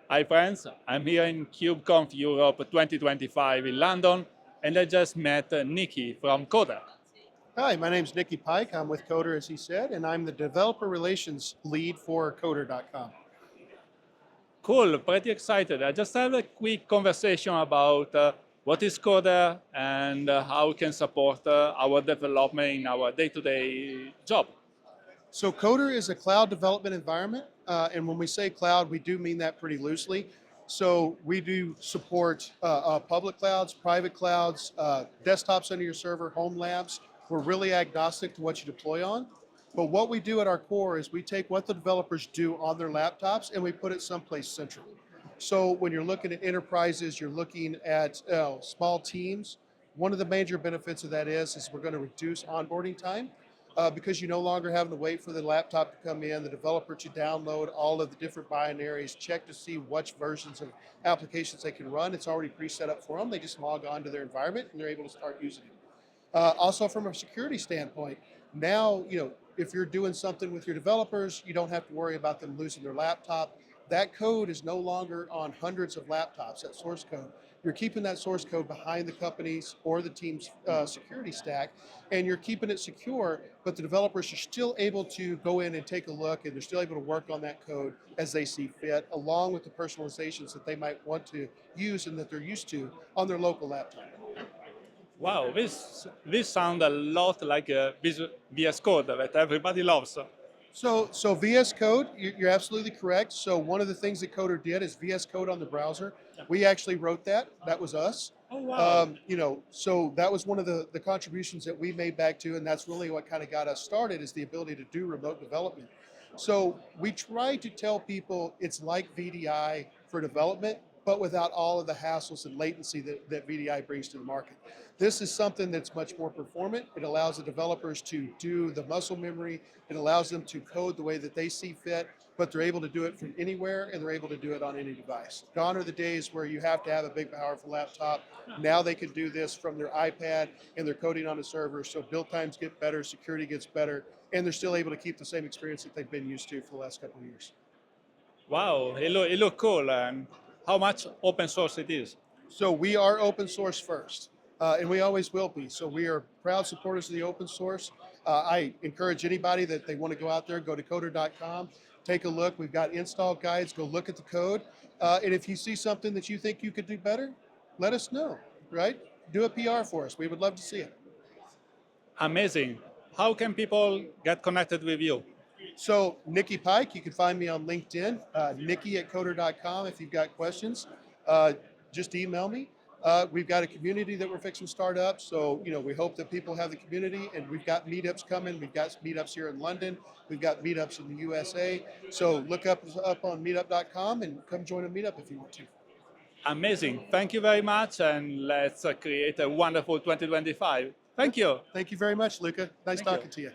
Hi friends, I'm here in KubeCon Europe 2025 in London, and I just met Nikki from Coda. Hi, my name's Nikki Pike. I'm with Coder, as he said, and I'm the developer relations lead for Coder.com. Cool, pretty excited. I just have a quick conversation about what is Coda and how we can support our development in our day-to-day job. So Coder is a cloud development environment, and when we say cloud, we do mean that pretty loosely. So we do support public clouds, private clouds, desktops under your server, home labs. We're really agnostic to what you deploy on. But what we do at our core is we take what the developers do on their laptops and we put it someplace central. So when you're looking at enterprises, you're looking at small teams. One of the major benefits of that is we're going to reduce onboarding time because you no longer having to wait for the laptop to come in, the developer to download all of the different binaries, check to see which versions of applications they can run. It's already pre-set up for them. They just log on to their environment and they're able to start using it. Also, from a security standpoint, now if you're doing something with your developers, you don't have to worry about them losing their laptop. That code is no longer on hundreds of laptops. That source code, you're keeping that source code behind the company's or the team's security stack, and you're keeping it secure. But the developers are still able to go in and take a look, and they're still able to work on that code as they see fit, along with the personalizations that they might want to use and that they're used to on their local laptop. Wow, this sounds a lot like VS Code that everybody loves. So VS Code, you're absolutely correct. So one of the things that Coder did is VS Code on the browser. We actually wrote that. That was us. Oh wow. So that was one of the contributions that we made back to, and that's really what kind of got us started is the ability to do remote development. So we try to tell people it's like VDI for development, but without all of the hassles and latency that VDI brings to the market. This is something that's much more performant. It allows the developers to do the muscle memory. It allows them to code the way that they see fit, but they're able to do it from anywhere and they're able to do it on any device. Gone are the days where you have to have a big, powerful laptop. Now they can do this from their iPad and they're coding on a server. So build times get better, security gets better, and they're still able to keep the same experience that they've been used to for the last couple of years. Wow, it look cool. And how much open source it is? So we are open source first, and we always will be. So we are proud supporters of the open source. I encourage anybody that they want to go out there, go to coder.com, take a look. We've got install guides, go look at the code. And if you see something that you think you could do better, let us know, right? Do a PR for us. We would love to see it. Amazing. How can people get connected with you? So Nikki Pike, you can find me on LinkedIn, Nikki@coder.com if you've got questions. Just email me. We've got a community that we're fixing to start up. So, we hope that people have the community and we've got meetups coming. We've got meetups here in London. We've got meetups in the USA. So look up on meetup.com and come join a meetup if you want to. Amazing. Thank you very much, and let's create a wonderful 2025. Thank you. Thank you very much, Luca. Nice Thank you. talking to you.